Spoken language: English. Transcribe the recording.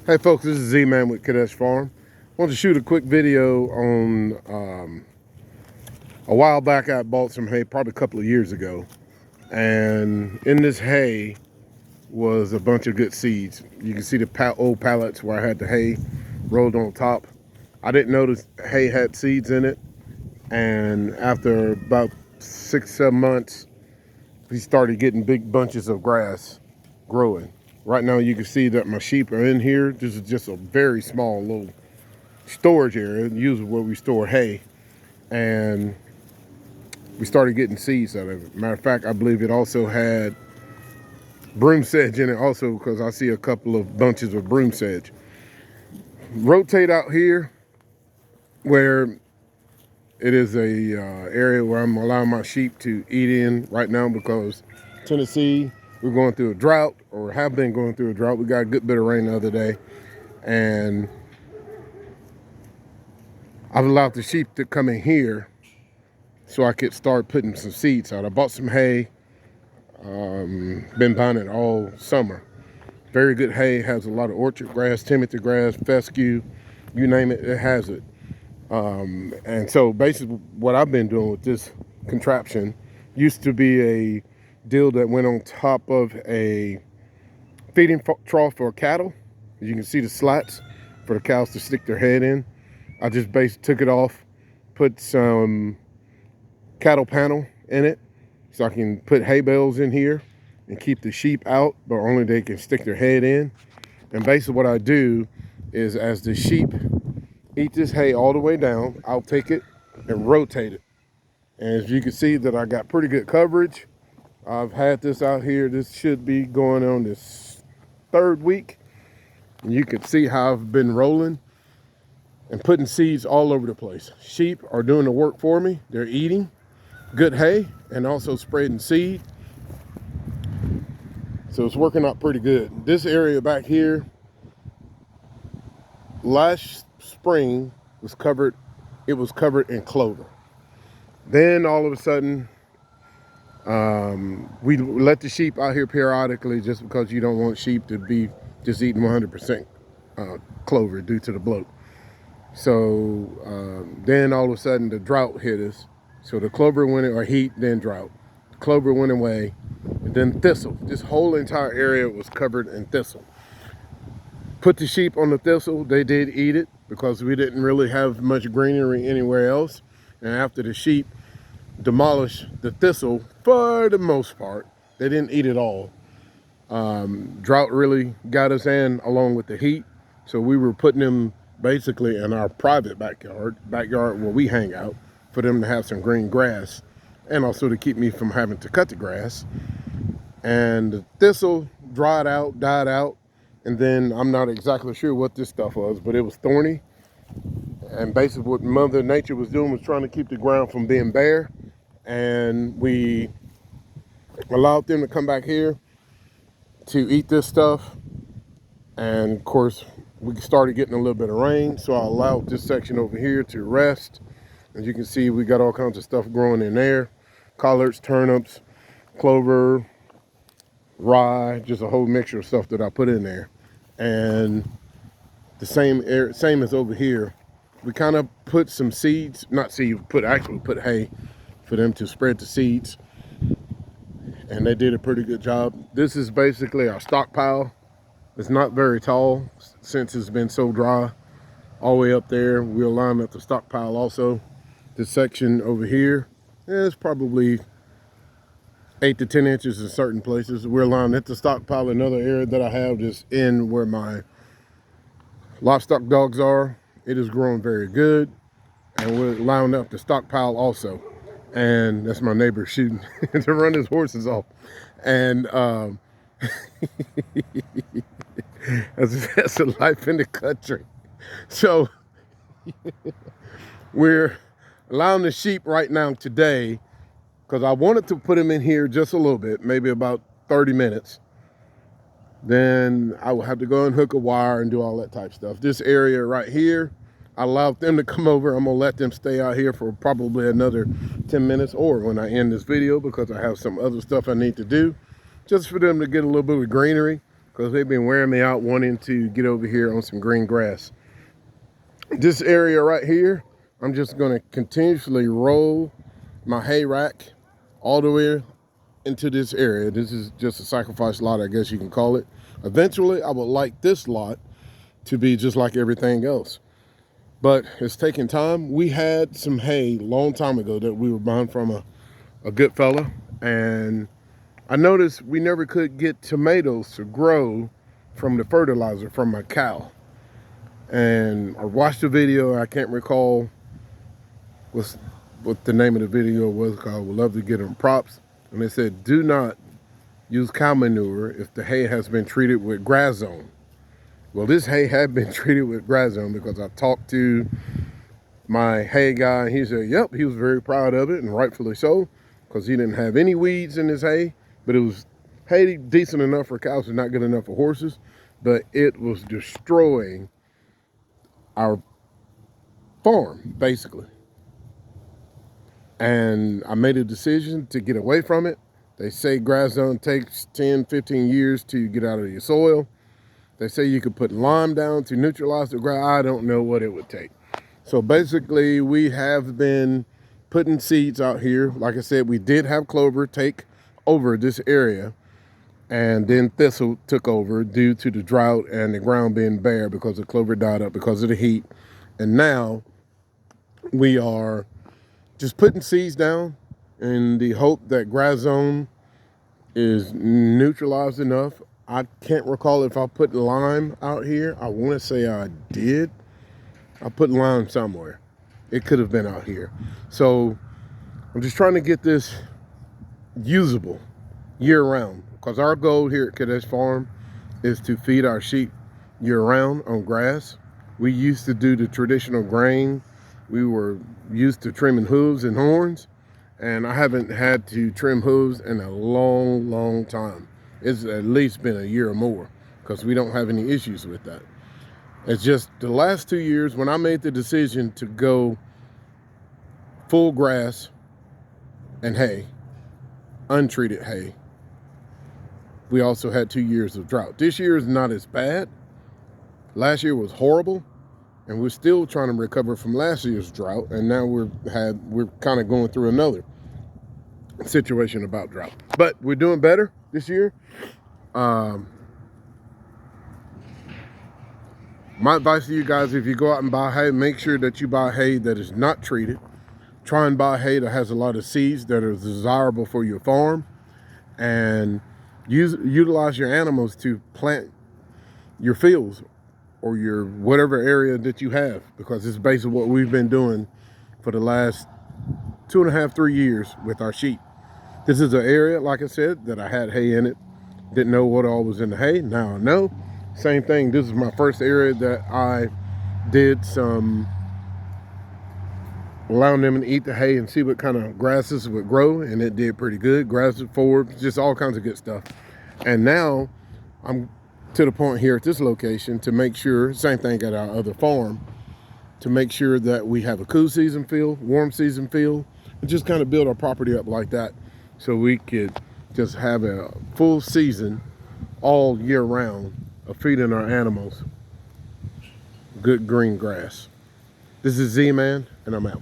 Hey folks, this is Z-Man with Kadesh Farm. I wanted to shoot a quick video on, a while back I bought some hay, probably a couple of years ago. And in this hay was a bunch of good seeds. You can see the old pallets where I had the hay rolled on top. I didn't notice hay had seeds in it. And after about 6-7 months, we started getting big bunches of grass growing. Right now you can see that my sheep are in here. This is just a very small little storage area, usually where we store hay. And we started getting seeds out of it. Matter of fact, I believe it also had broom sedge in it also, because I see a couple of bunches of broom sedge. Rotate out here where it is a area where I'm allowing my sheep to eat in right now, because Tennessee, we're going through a drought, or have been going through a drought. We got a good bit of rain the other day, and I've allowed the sheep to come in here so I could start putting some seeds out. I bought some hay, been buying it all summer. Very good hay, has a lot of orchard grass, Timothy grass, fescue, you name it, it has it. And so basically what I've been doing with this contraption used to be a deal that went on top of a feeding trough for cattle. You can see the slats for the cows to stick their head in. I just took it off, put some cattle panel in it so I can put hay bales in here and keep the sheep out, but only they can stick their head in. And basically what I do is, as the sheep eat this hay all the way down, I'll take it and rotate it. And as you can see that I got pretty good coverage. I've had this out here, this should be going on this 3rd week. And you can see how I've been rolling and putting seeds all over the place. Sheep are doing the work for me. They're eating good hay and also spreading seed. So it's working out pretty good. This area back here, last spring was covered, it was covered in clover. Then all of a sudden, we let the sheep out here periodically, just because you don't want sheep to be just eating 100% clover due to the bloat. So then all of a sudden the drought hit us. So the clover went, or heat, then drought. The clover went away, and then thistle. This whole entire area was covered in thistle. Put the sheep on the thistle, they did eat it, because we didn't really have much greenery anywhere else. And after the sheep demolished the thistle, for the most part, they didn't eat it all. Drought really got us in, along with the heat. So we were putting them basically in our private backyard where we hang out, for them to have some green grass, and also to keep me from having to cut the grass. And the thistle died out, and then I'm not exactly sure what this stuff was, but it was thorny. And basically what Mother Nature was doing was trying to keep the ground from being bare. And we allowed them to come back here to eat this stuff. And of course, we started getting a little bit of rain, so I allowed this section over here to rest. As you can see, we got all kinds of stuff growing in there. Collards, turnips, clover, rye, just a whole mixture of stuff that I put in there. And the same as over here, we kind of put some seeds, actually put hay for them to spread the seeds. And they did a pretty good job. This is basically our stockpile. It's not very tall since it's been so dry. All the way up there, we're lining up the stockpile also. This section over here is probably 8 to 10 inches in certain places. We're lining up the stockpile. Another area that I have is in where my livestock dogs are. It is growing very good. And we're lining up the stockpile also. And that's my neighbor shooting to run his horses off. And that's the life in the country. So we're allowing the sheep right now today, because I wanted to put them in here just a little bit, maybe about 30 minutes. Then I will have to go and hook a wire and do all that type stuff. This area right here, I allowed them to come over. I'm gonna let them stay out here for probably another 10 minutes, or when I end this video, because I have some other stuff I need to do, just for them to get a little bit of greenery. because they've been wearing me out wanting to get over here on some green grass. This area right here, I'm just going to continuously roll my hay rack all the way into this area. This is just a sacrifice lot, I guess you can call it. Eventually, I would like this lot to be just like everything else. But it's taking time. We had some hay a long time ago that we were buying from a good fella. And I noticed we never could get tomatoes to grow from the fertilizer from my cow. And I watched the video. I can't recall what the name of the video was called. I would love to get them props. And they said, do not use cow manure if the hay has been treated with grass zone. Well, this hay had been treated with grass zone because I talked to my hay guy, and he said, yep, he was very proud of it, and rightfully so, because he didn't have any weeds in his hay, but it was hay decent enough for cows and not good enough for horses, but it was destroying our farm, basically. And I made a decision to get away from it. They say grass zone takes 10, 15 years to get out of your soil. They say you could put lime down to neutralize the grass. I don't know what it would take. So basically, we have been putting seeds out here. Like I said, we did have clover take over this area, and then thistle took over due to the drought and the ground being bare because the clover died up because of the heat. And now we are just putting seeds down in the hope that grass zone is neutralized enough. I can't recall if I put lime out here. I want to say I did. I put lime somewhere. It could have been out here. So I'm just trying to get this usable year round, because our goal here at Kadesh Farm is to feed our sheep year round on grass. We used to do the traditional grain. We were used to trimming hooves and horns, and I haven't had to trim hooves in a long, long time. It's at least been a year or more, because we don't have any issues with that. It's just the last 2 years when I made the decision to go full grass and hay, untreated hay, we also had 2 years of drought. This year is not as bad. Last year was horrible, and we're still trying to recover from last year's drought, and now we're kind of going through another situation about drought. But we're doing better this year. My advice to you guys, if you go out and buy hay, make sure that you buy hay that is not treated. Try and buy hay that has a lot of seeds that are desirable for your farm, and utilize your animals to plant your fields or your whatever area that you have, because it's basically what we've been doing for the last 2.5, 3 years with our sheep. This is an area, like I said, that I had hay in it. Didn't know what all was in the hay. Now I know. Same thing. This is my first area that I did some allowing them to eat the hay and see what kind of grasses would grow, and it did pretty good. Grasses forward, just all kinds of good stuff. And now I'm to the point here at this location to make sure, same thing at our other farm, to make sure that we have a cool season field, warm season field, and just kind of build our property up like that, so we could just have a full season all year round of feeding our animals good green grass. This is Z-Man, and I'm out.